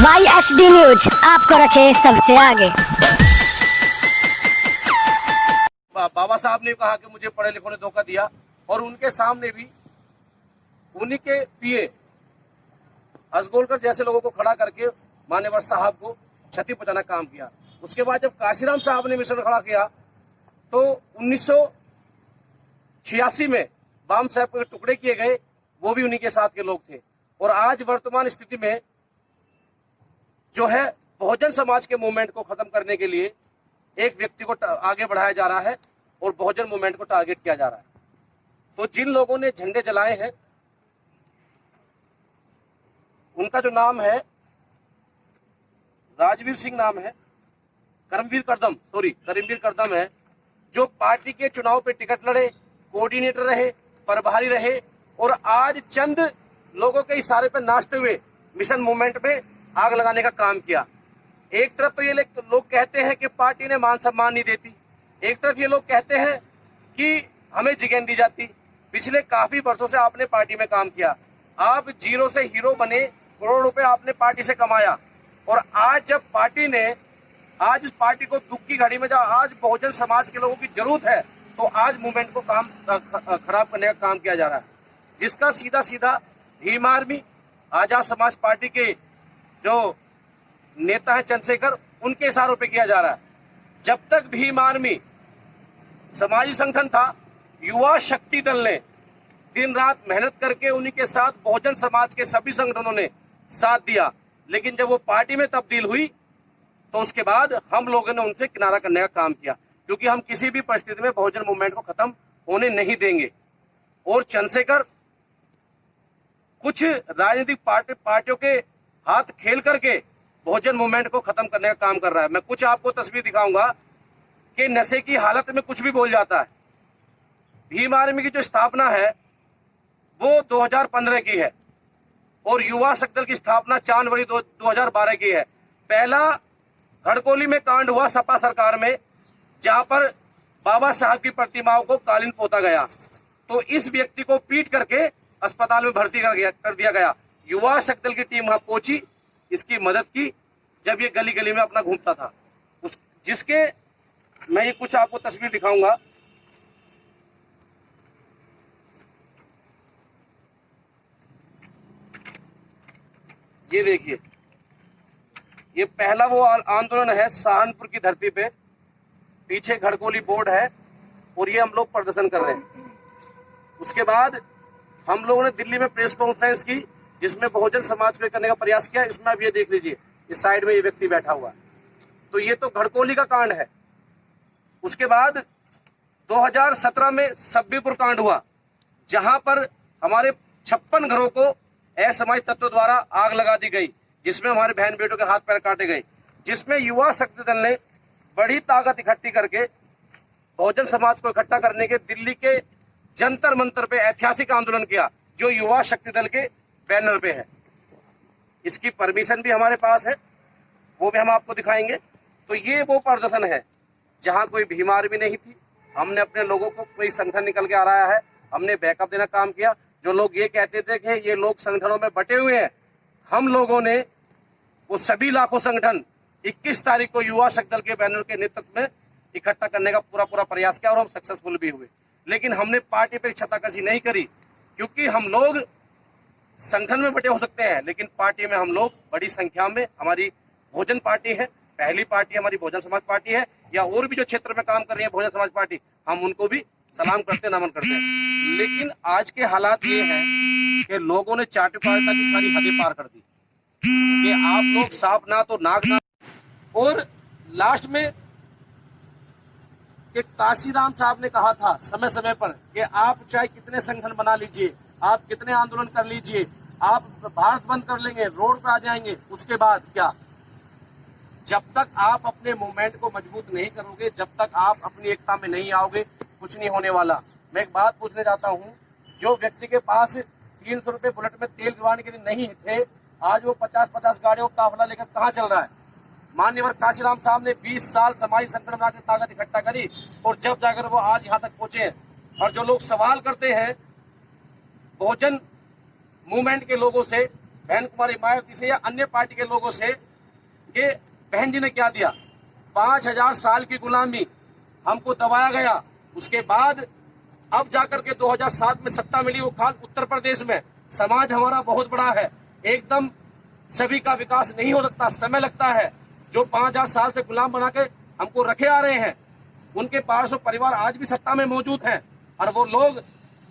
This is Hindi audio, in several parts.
YSD न्यूज आपको रखे सबसे आगे। बाबा साहब ने कहा कि मुझे पढ़े लिखों ने धोखा दिया, और उनके सामने भी उन्हीं के पीए असगोलकर जैसे लोगों को खड़ा करके मान्यवर साहब को क्षति पहुंचाना काम किया। उसके बाद जब काशीराम साहब ने मिशन खड़ा किया तो 1986 में बाम साहब के टुकड़े किए गए, वो भी उन्हीं के साथ के लोग थे। और आज वर्तमान स्थिति में जो है बहुजन समाज के मूवमेंट को खत्म करने के लिए एक व्यक्ति को आगे बढ़ाया जा रहा है और बहुजन मूवमेंट को टारगेट किया जा रहा है। तो जिन लोगों ने झंडे जलाए हैं उनका जो नाम है राजवीर सिंह नाम है, करमवीर करदम है, जो पार्टी के चुनाव पे टिकट लड़े, कोऑर्डिनेटर रहे, प्रभारी रहे, और आज चंद लोगों के इशारे पर नाचते हुए मिशन मूवमेंट में आग लगाने का काम किया। एक तरफ तो ये लोग कहते हैं कि पार्टी ने मान सम्मान नहीं देती, एक तरफ ये लोग कहते हैं कि हमें जिगेन दी जाती। पिछले काफी वर्षों से आपने पार्टी में काम किया, आप जीरो से हीरो बने, करोड़ों रुपए आपने पार्टी से कमाया, और आज जब पार्टी ने आज उस पार्टी को दुख की घड़ी में जब आज बहुजन समाज के लोगों की जरूरत है तो आज मूवमेंट को काम खराब करने का काम किया जा रहा है, जिसका सीधा सीधा भीम आर्मी, आजाद समाज पार्टी के जो नेता है चंद्रशेखर, उनके इशारों पे किया जा रहा है। जब तक भीम आर्मी समाजी संगठन था, युवा शक्ति दल ने दिन रात मेहनत करके उन्हीं के साथ बहुजन समाज के सभी संगठनों ने साथ दिया, लेकिन जब वो पार्टी में तब्दील हुई तो उसके बाद हम लोगों ने उनसे किनारा करने का काम किया, क्योंकि हम किसी भी परिस्थिति में बहुजन मूवमेंट को खत्म होने नहीं देंगे। और चंद्रशेखर कुछ राजनीतिक पार्टियों के हाथ खेल करके बहुजन मूवमेंट को खत्म करने का काम कर रहा है। मैं कुछ आपको तस्वीर दिखाऊंगा कि नशे की हालत में कुछ भी बोल जाता है। भीम आर्मी की जो स्थापना है वो 2015 की है और युवा शक्ति दल की स्थापना 4 जनवरी 2012 की है। पहला घड़कोली में कांड हुआ सपा सरकार में, जहां पर बाबा साहब की प्रतिमाओं को कालीन पोता गया, तो इस व्यक्ति को पीट करके अस्पताल में भर्ती कर दिया गया। युवा शक्ति दल की टीम वहां पहुंची, इसकी मदद की, जब ये गली गली में अपना घूमता था। जिसके मैं ये कुछ आपको तस्वीर दिखाऊंगा। ये देखिए, ये पहला वो आंदोलन है सहारनपुर की धरती पे, पीछे घड़कोली बोर्ड है और ये हम लोग प्रदर्शन कर रहे हैं। उसके बाद हम लोगों ने दिल्ली में प्रेस कॉन्फ्रेंस की, जिसमें बहुजन समाज को करने का प्रयास किया। इसमें आप ये देख लीजिए, इस साइड में ये व्यक्ति बैठा हुआ है, तो ये तो घड़कोली का कांड है। उसके बाद 2017 में सब्बीपुर कांड हुआ, जहां पर हमारे 56 घरों को असमाजिक तत्वों द्वारा आग लगा दी गई, जिसमें हमारे बहन बेटों के हाथ पैर काटे गए, जिसमें युवा शक्ति दल ने बड़ी ताकत इकट्ठी करके बहुजन समाज को इकट्ठा करने के दिल्ली के जंतर मंतर पे ऐतिहासिक आंदोलन किया, जो युवा शक्ति दल के बैनर पे है। इसकी परमिशन भी हमारे पास है, वो भी हम आपको दिखाएंगे। तो ये वो प्रदर्शन है जहां कोई भीम आर्मी नहीं थी। हमने अपने लोगों को, कोई संगठन निकल के आ रहा है, हमने बैकअप देना काम किया। जो लोग ये कहते थे कि ये लोग संगठनों में बटे हुए हैं, हम लोगों ने वो सभी लाखों संगठन 21 तारीख को युवा शक्ति दल के बैनर के नेतृत्व में इकट्ठा करने का पूरा प्रयास किया और हम सक्सेसफुल भी हुए। लेकिन हमने पार्टी पे छताकशी नहीं करी, क्योंकि हम लोग संगठन में बटे हो सकते हैं, लेकिन पार्टी में हम लोग बड़ी संख्या में, हमारी बहुजन पार्टी है, पहली पार्टी हमारी बहुजन समाज पार्टी है, या और भी जो क्षेत्र में काम कर रही है बहुजन समाज पार्टी, हम उनको भी सलाम करते, नमन करते हैं। लेकिन आज के हालात ये हैं कि लोगों ने चाटुकारिता की सारी हदें पार कर दी, कि आप लोग सांप ना तो नाग ना। और लास्ट में कि काशीराम साहब ने कहा था समय समय पर कि आप चाहे कितने संगठन बना लीजिए, आप कितने आंदोलन कर लीजिए, आप भारत बंद कर लेंगे, रोड पे आ जाएंगे, उसके बाद क्या? जब तक आप अपने मूवमेंट को मजबूत नहीं करोगे, जब तक आप अपनी एकता में नहीं आओगे, कुछ नहीं होने वाला। मैं एक बात पूछने जाता हूँ, जो व्यक्ति के पास 300 रुपए बुलेट में तेल गिरवाने के लिए नहीं थे, आज वो 50-50 गाड़ियों का काफिला लेकर कहाँ चल रहा है? माननीय काशीराम साहब ने 20 साल समाजी संगठन बना के ताकत इकट्ठा करी, और जब जाकर वो आज यहाँ तक पहुंचे। और जो लोग सवाल करते हैं बहुजन मूवमेंट के लोगों से बहन कुमारी मायावती से या अन्य पार्टी के लोगों से कि बहन जी ने क्या दिया। 5000 साल की गुलामी हमको दबाया गया, उसके बाद अब जाकर के 2007 में सत्ता मिली, वो खाल उत्तर प्रदेश में। समाज हमारा बहुत बड़ा है, एकदम सभी का विकास नहीं हो सकता, समय लगता है। जो 5000 साल से गुलाम बना के हमको रखे आ रहे हैं, उनके 500 परिवार आज भी सत्ता में मौजूद हैं और वो लोग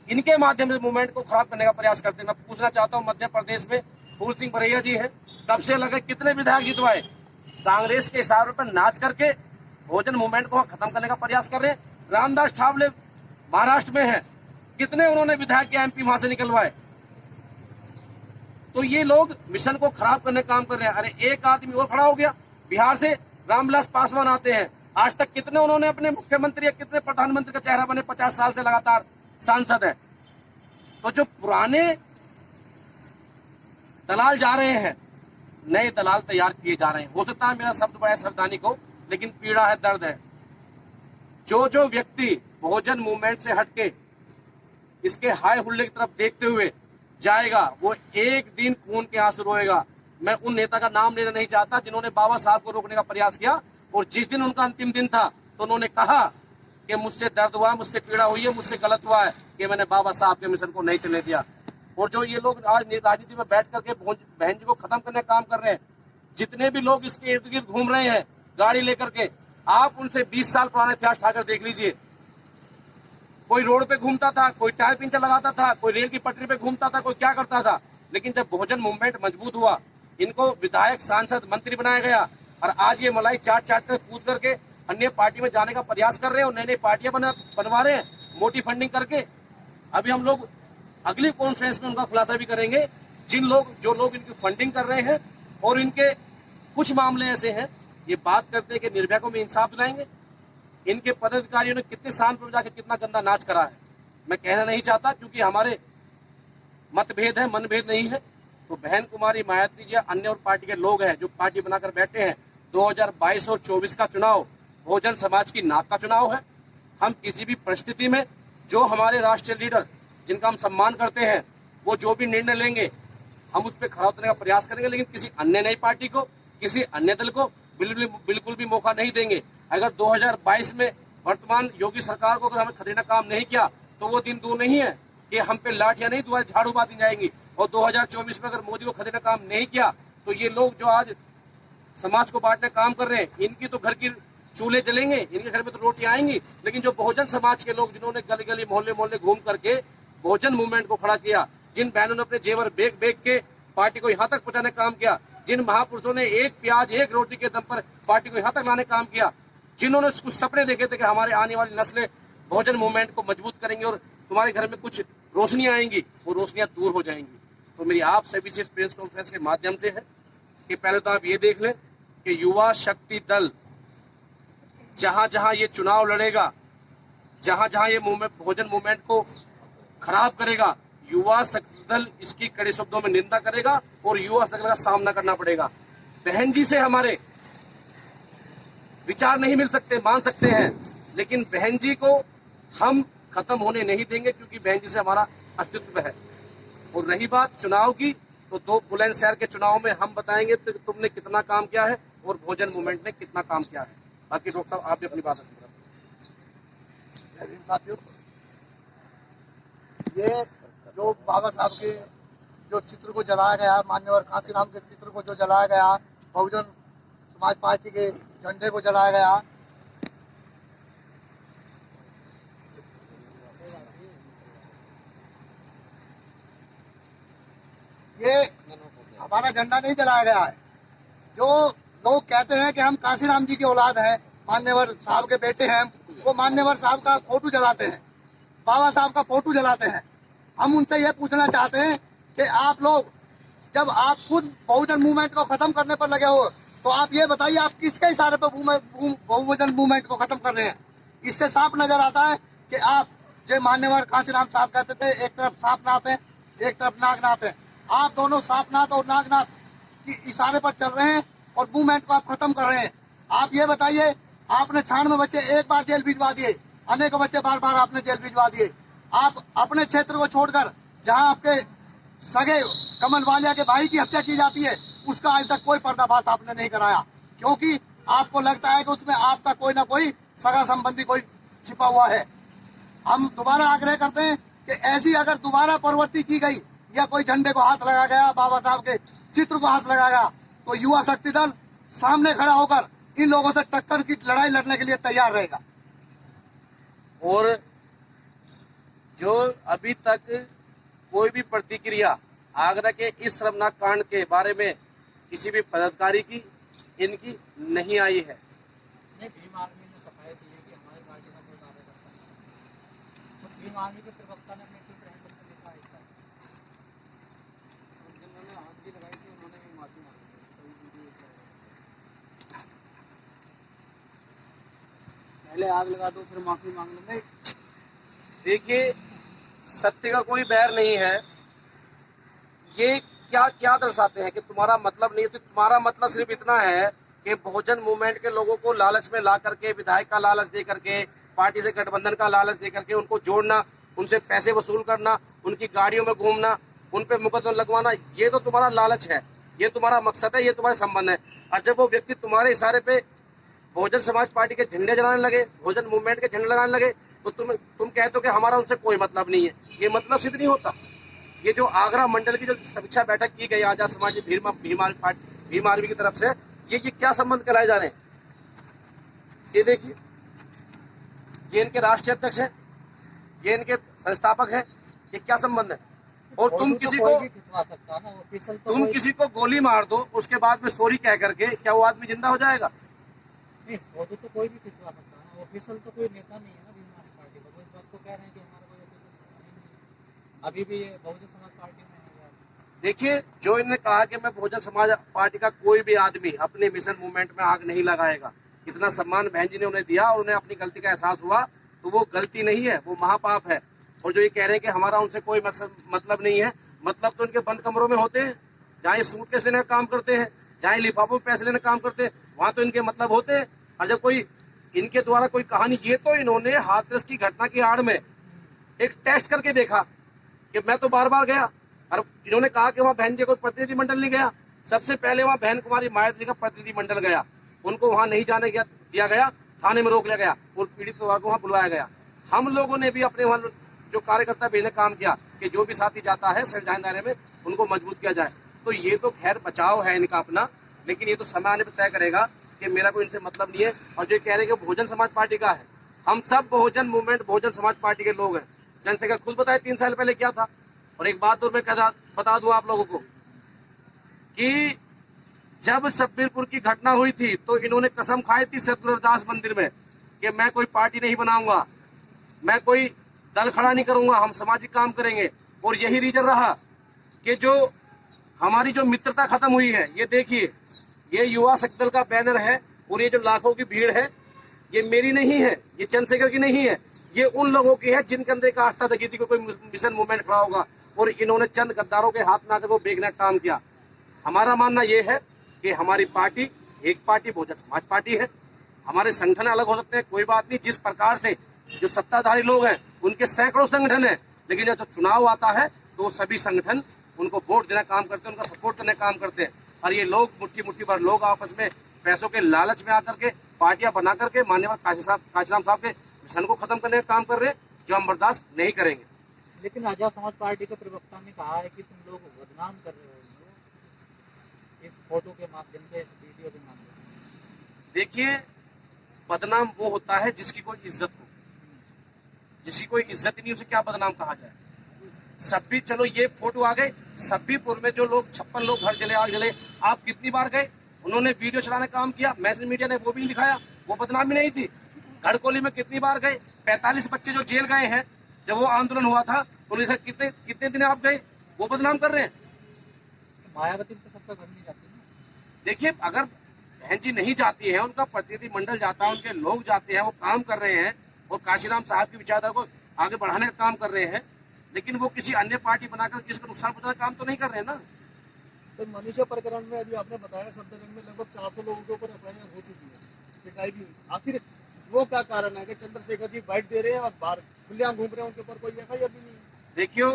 इनके माध्यम से मूवमेंट को खराब करने का प्रयास करते हैं। मैं पूछना चाहता हूं, मध्य प्रदेश में फूल सिंह बरैया जी हैं, कब से लगे, कितने विधायक जितवाए, कांग्रेस के इशारे पर नाच करके बहुजन मूवमेंट को खत्म करने का प्रयास कर रहे हैं। रामदास ठावले महाराष्ट्र में हैं, कितने उन्होंने विधायक या एमपी वहां से निकलवाए। तो ये लोग मिशन को खराब करने का काम कर रहे हैं। अरे एक आदमी और खड़ा हो गया, बिहार से रामविलास पासवान आते हैं, आज तक कितने उन्होंने अपने मुख्यमंत्री या कितने प्रधानमंत्री का चेहरा बने, 50 साल से लगातार सांसद है। तो जो पुराने दलाल जा रहे हैं, नए दलाल तैयार किए जा रहे हैं। हो सकता है मेरा शब्द बड़ा सावधानी को, लेकिन पीड़ा है, दर्द है। जो व्यक्ति बहुजन मूवमेंट से हटके इसके हाय हुल्ले की तरफ देखते हुए जाएगा, वो एक दिन खून के आंसू रोएगा। मैं उन नेता का नाम लेना नहीं चाहता जिन्होंने बाबा साहब को रोकने का प्रयास किया, और जिस दिन उनका अंतिम दिन था तो उन्होंने कहा कि मुझसे दर्द हुआ, मुझसे पीड़ा हुई है, मुझसे गलत हुआ है कि मैंने बाबा साहब के मिशन को नहीं चलने दिया। और जो ये लोग आज राजनीति में बैठ करके बहन जी को खत्म करने का काम कर रहे हैं, जितने भी लोग इसके इर्द गिर्द घूम रहे हैं गाड़ी लेकर के, आप उनसे 20 साल पुराने इतिहास ठाकर देख लीजिए। कोई रोड पे घूमता था, कोई टायर पिंचर लगाता था, कोई रेल की पटरी पे घूमता था, कोई क्या करता था। लेकिन जब बहुजन मूवमेंट मजबूत हुआ, इनको विधायक, सांसद, मंत्री बनाया गया, और आज ये मलाई चाट कर कूद करके अन्य पार्टी में जाने का प्रयास कर रहे हैं और नई नई पार्टियां बनवा रहे हैं, मोटी फंडिंग करके। अभी हम लोग अगली कॉन्फ्रेंस में उनका खुलासा भी करेंगे, जो लोग इनकी फंडिंग कर रहे हैं। और इनके कुछ मामले ऐसे हैं, ये बात करते हैं कि निर्भया को भी इंसाफ दिलाएंगे। इनके पदाधिकारियों ने कितने स्थान पर जाकर कितना गंदा नाच करा है, मैं कहना नहीं चाहता, क्योंकि हमारे मतभेद है, मनभेद नहीं है। तो बहन कुमारी मायावती जी अन्य और पार्टी के लोग हैं जो पार्टी बनाकर बैठे हैं। 2022 और 24 का चुनाव बहुजन समाज की नाक का चुनाव है। हम किसी भी परिस्थिति में जो हमारे राष्ट्रीय लीडर, जिनका हम सम्मान करते हैं, वो जो भी निर्णय लेंगे हम उस पर खरा उतरने का प्रयास करेंगे, लेकिन किसी अन्य नई पार्टी को, किसी अन्य दल को बिल्कुल भी मौका नहीं देंगे। अगर 2022 में वर्तमान योगी सरकार को अगर हमें खदेड़ना काम नहीं किया, तो वो दिन दूर नहीं है कि हम पे लाठियां नहीं, दोबारा झाड़ू बांधी जाएंगी। और 2024 में अगर मोदी को खदेड़ना काम नहीं किया, तो ये लोग जो आज समाज को बांटने काम कर रहे हैं, इनकी तो घर की चूल्हे जलेंगे, इनके घर में तो रोटी आएंगी। लेकिन जो बहुजन समाज के लोग, जिन्होंने गली गली मोहल्ले मोहल्ले घूम करके बहुजन मूवमेंट को खड़ा किया, जिन बहनों ने अपने जेवर बेच के पार्टी को यहाँ तक पहुंचाने का काम किया, जिन महापुरुषों ने एक प्याज एक रोटी के दम पर पार्टी को यहाँ तक लाने का काम किया, जिन्होंने कुछ सपने देखे थे कि हमारे आने वाली नस्लें बहुजन मूवमेंट को मजबूत करेंगे और तुम्हारे घर में कुछ रोशनियां आएंगी, वो रोशनियां दूर हो जाएंगी। तो मेरी आप सभी से इस प्रेस कॉन्फ्रेंस के माध्यम से है कि पहले तो आप ये देख लें कि युवा शक्ति दल जहां जहां ये चुनाव लड़ेगा, जहां जहां ये बहुजन मूवमेंट को खराब करेगा, युवा शक्ति दल इसकी कड़े शब्दों में निंदा करेगा और युवा शक्ति दल का सामना करना पड़ेगा। बहन जी से हमारे विचार नहीं मिल सकते, मान सकते हैं, लेकिन बहन जी को हम खत्म होने नहीं देंगे, क्योंकि बहन जी से हमारा अस्तित्व है। और रही बात चुनाव की, तो 2 बुलंदशहर के चुनाव में हम बताएंगे तो तुमने कितना काम किया है और बहुजन मूवमेंट ने कितना काम किया है। बाकी डॉक्टर साहब आप भी अपनी बात सुन। साथियों, ये जो बाबा साहब के जो चित्र को जलाया गया, मान्यवर कांसीराम के चित्र को जो जलाया गया, बहुजन समाज पार्टी के झंडे को जलाया गया, ये हमारा झंडा नहीं जलाया गया है। जो लोग कहते हैं कि हम कांसीराम जी की औलाद हैं, मान्यवर साहब के बेटे हैं, वो मान्यवर साहब का फोटो जलाते हैं, बाबा साहब का फोटो जलाते हैं। हम उनसे ये पूछना चाहते हैं कि आप लोग जब आप खुद बहुजन मूवमेंट को खत्म करने पर लगे हो, तो आप ये बताइए आप किसके इशारे पर बहुजन मूवमेंट को खत्म कर रहे हैं। इससे साफ नजर आता है कि आप जो मान्यवर कांसीराम साहब कहते थे, एक तरफ सांप नाथ है, एक तरफ नागनाथ है, आप दोनों सांपनाथ और नागनाथ के इशारे पर चल रहे हैं और मूवमेंट को आप खत्म कर रहे हैं। आप ये बताइए, आपने 96 बच्चे एक बार जेल भिजवा दिए, अनेकों बच्चे बार बार आपने जेल भिजवा दिए। आप अपने क्षेत्र को छोड़कर, जहां आपके सगे कमल वालिया के भाई की हत्या की जाती है, उसका आज तक कोई पर्दाफाश आपने नहीं कराया, क्योंकि आपको लगता है कि उसमें आपका कोई ना कोई सगा संबंधी कोई छिपा हुआ है। हम दोबारा आग्रह करते हैं कि ऐसी अगर दोबारा प्रवृत्ति की गई या कोई झंडे को हाथ लगा गया, बाबा साहब के चित्र को हाथ लगा गया, तो युवा शक्ति दल सामने खड़ा होकर इन लोगों से टक्कर की लड़ाई लड़ने के लिए तैयार रहेगा। और जो अभी तक कोई भी प्रतिक्रिया आगरा के इस शर्मनाक कांड के बारे में किसी भी पदाधिकारी की इनकी नहीं आई है। भीम आर्मी ने सफाई दी है कि हमारी पार्टी का कोई कार्यकर्ता नहीं, तो भीम आर्मी के प्रवक्ता ने अपने ट्विटर हैंडल पर लिखा है इसका, जिन्होंने हाजिरी लगाई थी उन्होंने भी माफी मांगी। पहले आग लगा दो फिर माफी मांग लो। नहीं, देखिए, सत्य का कोई बैर नहीं है। ये क्या क्या दर्शाते हैं कि तुम्हारा मतलब नहीं है, तो तुम्हारा मतलब सिर्फ इतना है कि बहुजन मूवमेंट के लोगों को लालच में ला करके, विधायक का लालच दे करके, पार्टी से गठबंधन का लालच दे करके उनको जोड़ना, उनसे पैसे वसूल करना, उनकी गाड़ियों में घूमना, उन पे मुकदमा लगवाना, ये तो तुम्हारा लालच है, ये तुम्हारा मकसद है, ये तुम्हारे संबंध है। और जब वो व्यक्ति तुम्हारे इशारे पे बहुजन समाज पार्टी के झंडे जलाने लगे, बहुजन मूवमेंट के झंडे लगाने लगे, तो तुम कहते हो कि हमारा उनसे कोई मतलब नहीं है। ये मतलब सिद्ध नहीं होता। ये जो आगरा मंडल की जो समीक्षा बैठक की गई आजाद समाज भीम आर्मी की तरफ से, ये क्या संबंध कराए जा रहे हैं? ये देखिए, ये इनके राष्ट्रीय अध्यक्ष हैं, ये इनके संस्थापक हैं, ये क्या संबंध है? और तुम किसी को खिंचवा सकता है ना, ऑफिशियल तो तुम किसी को गोली मार दो, उसके बाद में सॉरी कह करके क्या वो आदमी जिंदा हो जाएगा? नहीं, फोटो तो कोई भी खिंचवा सकता है ना, ऑफिशियल तो कोई नेता नहीं है ना भीम आर्मी पार्टी का। वो इस बात को कह रहे हैं कि हमारा कोई ऑफिशियल अभी भी ये बहुजन समाज पार्टी में है। देखिए, जो इन्होंने कहा कि मैं बहुजन समाज पार्टी का कोई भी आदमी अपने मिशन मूवमेंट में आग नहीं लगाएगा, इतना सम्मान बहन जी ने उन्हें दिया और उन्हें अपनी गलती का एहसास हुआ, तो वो गलती नहीं है, वो महापाप है। और जो ये कह रहे हैं कि हमारा उनसे कोई मतलब नहीं है, मतलब तो इनके बंद कमरों में होते हैं, जहाँ ये सूटकेस लेने का काम करते हैं, जहाँ लिफाफों में पैसे लेने का काम करते हैं, वहां तो इनके मतलब होते हैं। और जब कोई इनके द्वारा कोई कहानी, ये तो इन्होंने हाथरस की घटना की आड़ में एक टेस्ट करके देखा कि मैं तो बार बार गया, और इन्होंने कहा कि वहाँ बहन जी कोई प्रतिनिधिमंडल नहीं गया। सबसे पहले वहाँ बहन कुमारी मायावती का प्रतिनिधिमंडल गया, उनको वहाँ नहीं जाने दिया गया, थाने में रोक लिया गया और पीड़ित परिवार को वहाँ बुलवाया गया। हम लोगों ने भी अपने वहाँ जो कार्यकर्ता भी ने काम किया कि जो भी साथी जाता है संविधान दायरे में उनको मजबूत किया जाए। तो ये तो खैर बचाव है इनका अपना, लेकिन ये तो समय आने पर तय करेगा कि मेरा कोई इनसे मतलब नहीं है। और जो कह रहे हैं कि बहुजन समाज पार्टी का है, हम सब बहुजन मूवमेंट बहुजन समाज पार्टी के लोग हैं। जनसेवा खुद बताए 3 साल पहले क्या था। और एक बात और मैं बता दूं आप लोगों को कि जब सब्बीरपुर की घटना हुई थी तो इन्होंने कसम खाई थी सतगुरुदास मंदिर में कि मैं कोई पार्टी नहीं बनाऊंगा, मैं कोई दल खड़ा नहीं करूंगा, हम सामाजिक काम करेंगे। और यही रीजन रहा कि जो हमारी जो मित्रता खत्म हुई है। ये देखिए, ये युवा शक्ति दल का बैनर है और ये जो लाखों की भीड़ है, ये मेरी नहीं है, ये चंद्रशेखर की नहीं है, ये उन लोगों की है जिनके अंदर एक आस्था थी कि कोई मिशन मूवमेंट खड़ा होगा। और इन्होंने चंद गद्दारों के हाथ में आकर वो बेचने का काम किया। हमारा मानना ये है कि हमारी पार्टी एक पार्टी बहुजन समाज पार्टी है। हमारे संगठन अलग हो सकते हैं, कोई बात नहीं। जिस प्रकार से जो सत्ताधारी लोग हैं उनके सैकड़ों संगठन है, लेकिन जब चुनाव आता है तो सभी संगठन उनको वोट देना काम करते हैं, उनका सपोर्ट करने का काम करते हैं। और ये लोग मुट्ठी मुट्ठी भर लोग आपस में पैसों के लालच में आकर के पार्टियां बना करके माननीय काशीराम साहब के मिशन को खत्म करने का काम कर रहे हैं, जो हम बर्दाश्त नहीं करेंगे। लेकिन आजाद समाज पार्टी के प्रवक्ता ने कहा है कि तुम लोग बदनाम कर रहे हो इस फोटो के माध्यम से, इस वीडियो के माध्यम से। देखिए, बदनाम वो होता है जिसकी कोई इज्जत हो, जिसकी कोई इज्जत नहीं उसे क्या बदनाम कहा जाए। सब्बी, चलो ये फोटो आ गए, सब्बीपुर में जो लोग 56 लोग घर जले, आग जले, आप कितनी बार गए? उन्होंने वीडियो चलाने का काम किया, मैस मीडिया ने वो भी दिखाया, वो बदनामी नहीं थी। घड़कोली में कितनी बार गए? 45 बच्चे जो जेल गए हैं जब वो आंदोलन हुआ था, उनके घर कितने दिन आप गए? वो बदनाम कर रहे हैं। मायावती तो सबका घर नहीं जाती ना। देखिए, अगर बहन जी नहीं जाती है, उनका प्रतिनिधिमंडल जाता है, उनके लोग जाते हैं, वो काम कर रहे हैं और काशीराम साहब की विचारधारा को आगे बढ़ाने का काम कर रहे हैं, लेकिन वो किसी अन्य पार्टी बनाकर किसी को नुकसान पहुंचाने का काम तो नहीं कर रहे हैं ना। तो मनीषा प्रकरण में अभी आपने बताया सफदरजंग में लगभग 400 लोगों के ऊपर एफआईआर हो चुकी है, पिटाई भी हुई। आखिर वो क्या कारण है कि चंद्रशेखर जी बाइट दे रहे हैं और बाहर खुलेआम घूम रहे हैं, उनके ऊपर कोई एफआईआर भी नहीं है? देखियो,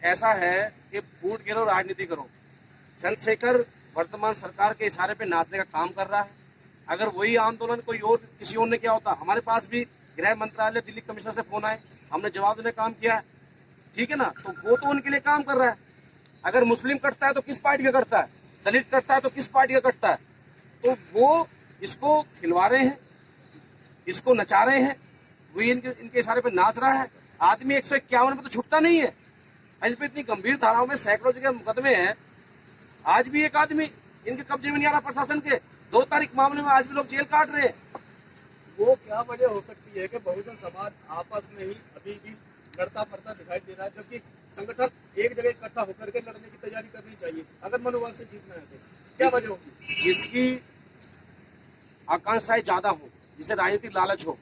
ऐसा है कि फूट गिरो राजनीति करो। चंद्रशेखर वर्तमान सरकार के इशारे पे नाचने का काम कर रहा है। अगर वही आंदोलन कोई और किसी और ने किया होता, हमारे पास भी गृह मंत्रालय दिल्ली कमिश्नर से फोन आए, हमने जवाब देने काम किया है, ठीक है ना। तो वो तो उनके लिए काम कर रहा है। अगर मुस्लिम कटता है तो किस पार्टी का कटता है, दलित कटता है तो किस पार्टी का कटता है। तो वो इसको खिलवा रहे हैं, इसको नचा रहे हैं, वो इनके इशारे पे नाच रहा है। आदमी 151 पे तो छुटता नहीं है। इस पे इतनी गंभीर धाराओं में सैकड़ों जगह मुकदमे हैं, आज भी एक आदमी इनके कब्जे में नहीं आ रहा प्रशासन के। 2 तारीख मामले में आज भी लोग जेल काट रहे हैं। वो क्या वजह हो सकती है कि बहुजन समाज आपस में ही अभी भी लड़ता पड़ता दिखाई दे रहा है, जबकि संगठन एक जगह इकट्ठा होकर के लड़ने की तैयारी करनी चाहिए अगर मनोबल से जीतना है तो? क्या वजह होगी? जिसकी आकांक्षाएं ज्यादा हो, जिसे राजनीतिक लालच हो,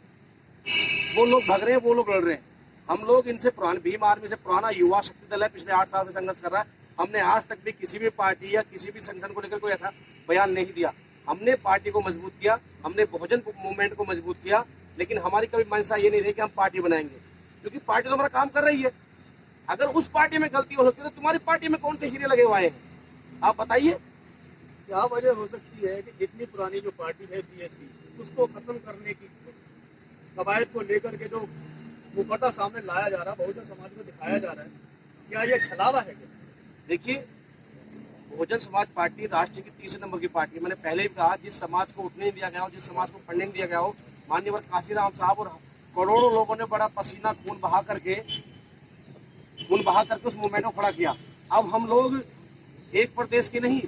वो लोग भग रहे हैं, वो लोग लड़ रहे हैं। हम लोग इनसे पुराने भीम आर्मी से पुराना युवा शक्ति दल है, पिछले 8 साल से संघर्ष कर रहा है। हमने आज तक भी किसी भी पार्टी या किसी भी संगठन को लेकर कोई ऐसा बयान नहीं दिया। हमने पार्टी को मजबूत किया, हमने बहुजन मूवमेंट को मजबूत किया, लेकिन हमारी कभी मंशा ये नहीं रही कि हम पार्टी बनाएंगे, क्योंकि पार्टी तो हमारा काम कर रही है। अगर उस पार्टी में गलती हो सकती है तो तुम्हारी पार्टी में कौन से हीरे लगे हुए हैं, आप बताइए। क्या वजह हो सकती है कि इतनी पुरानी जो पार्टी है बीएसपी, उसको खत्म करने की कवायद को लेकर के जो मुखौटा सामने लाया जा रहा है, बहुजन समाज को दिखाया जा रहा है, क्या ये छलावा है? देखिए, बहुजन समाज पार्टी राष्ट्र की 30 नंबर की पार्टी है। मैंने पहले भी कहा, जिस समाज को उठने नहीं दिया गया हो, जिस समाज को पढ़ने नहीं दिया गया हो, माननीय काशीराम साहब और करोड़ों लोगों ने बड़ा पसीना खून बहा करके उस मूवमेंट को खड़ा किया। अब हम लोग एक प्रदेश के नहीं,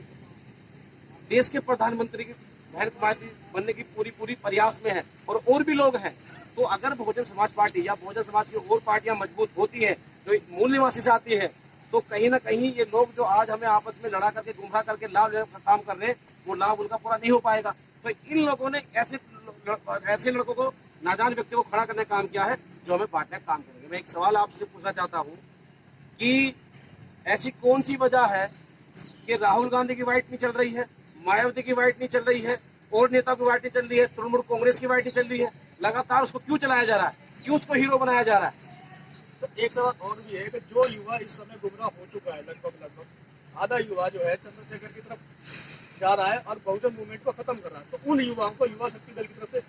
देश के प्रधानमंत्री की बहन कुमारी बनने की पूरी प्रयास में है, और भी लोग हैं। तो अगर बहुजन समाज पार्टी या बहुजन समाज की और पार्टियां मजबूत होती है, जो मूल निवासी से आती है, तो कहीं ना कहीं ये लोग जो आज हमें आपस में लड़ा करके गुमराह करके लाभ लेने का काम कर रहे हैं, वो लाभ उनका पूरा नहीं हो पाएगा। तो इन लोगों ने ऐसे लड़कों को, नाजान व्यक्तियों को खड़ा करने का काम किया है, जो हमें बांटने का काम करेंगे। मैं एक सवाल आपसे पूछना चाहता हूँ कि ऐसी कौन सी वजह है कि राहुल गांधी की वाइट नहीं चल रही है, मायावती की वाइट नहीं चल रही है, और नेता की वाइट नहीं चल रही है, तृणमूल कांग्रेस की वाइट नहीं चल रही है? लगातार उसको क्यों चलाया जा रहा है, क्यों उसको हीरो बनाया जा रहा है? तो एक सवाल और भी है कि जो युवा इस समय गुमराह हो चुका है, लगभग आधा युवा जो है चंद्रशेखर की तरफ जा रहा है और बहुजन मूवमेंट को खत्म कर रहा है, तो उन युवाओं को युवा शक्ति दल की तरफ से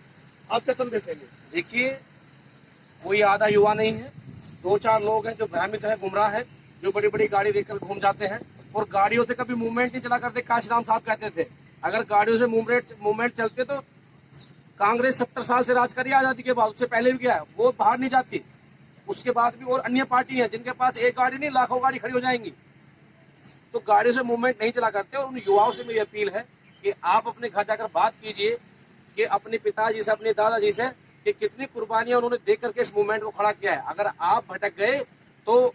आप क्या संदेश देंगे? देखिए, कोई आधा युवा नहीं है, 2-4 लोग हैं जो भ्रमित है, गुमराह है, जो बड़ी बड़ी गाड़ी देखकर घूम जाते हैं और गाड़ियों से कभी मूवमेंट नहीं चला करते। काशीराम साहब कहते थे, अगर गाड़ियों से मूवमेंट चलते तो कांग्रेस 70 साल से राज करी आजादी के बाद, उससे पहले भी क्या है, वो बाहर नहीं जाती। उसके बाद भी और अन्य पार्टी है जिनके पास एक गाड़ी नहीं, लाखों गाड़ी खड़ी हो जाएंगी। तो गाड़ियों से मूवमेंट नहीं चला करते। और उन युवाओं से मेरी अपील है कि आप अपने घर जाकर बात कीजिए कि अपने पिताजी से, अपने दादाजी से, कि कितनी कुर्बानियां उन्होंने दे करके इस मूवमेंट को खड़ा किया है। अगर आप भटक गए तो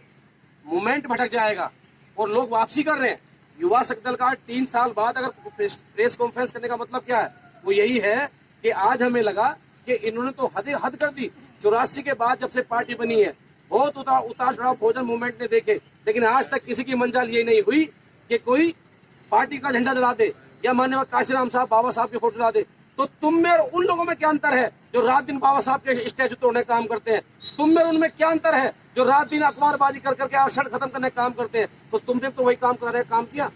मूवमेंट भटक जाएगा। और लोग वापसी कर रहे हैं। युवा शक्ति दल का 3 साल बाद अगर प्रेस कॉन्फ्रेंस करने का मतलब क्या है, वो यही है कि आज हमें लगा कि इन्होंने तो हद कर दी। 84 के बाद जब से पार्टी बनी है, बहुत उतार चढ़ाव बहुजन मूवमेंट ने देखे, लेकिन आज तक किसी की मंजिल ये नहीं हुई कि कोई पार्टी का झंडा जला दे या माननीय काशीराम साहब, बाबा साहब की फोटो जला दे। तो तुम में और उन लोगों में क्या अंतर है जो रात दिन बाबा साहब के स्टैचू तोड़ने का काम करते हैं? तुम में और उनमें क्या अंतर है जो रात दिन अखबारबाजी कर करके आषाढ़ खत्म करने का काम करते हैं? तो तुमने तो वही काम कर रहे, काम किया।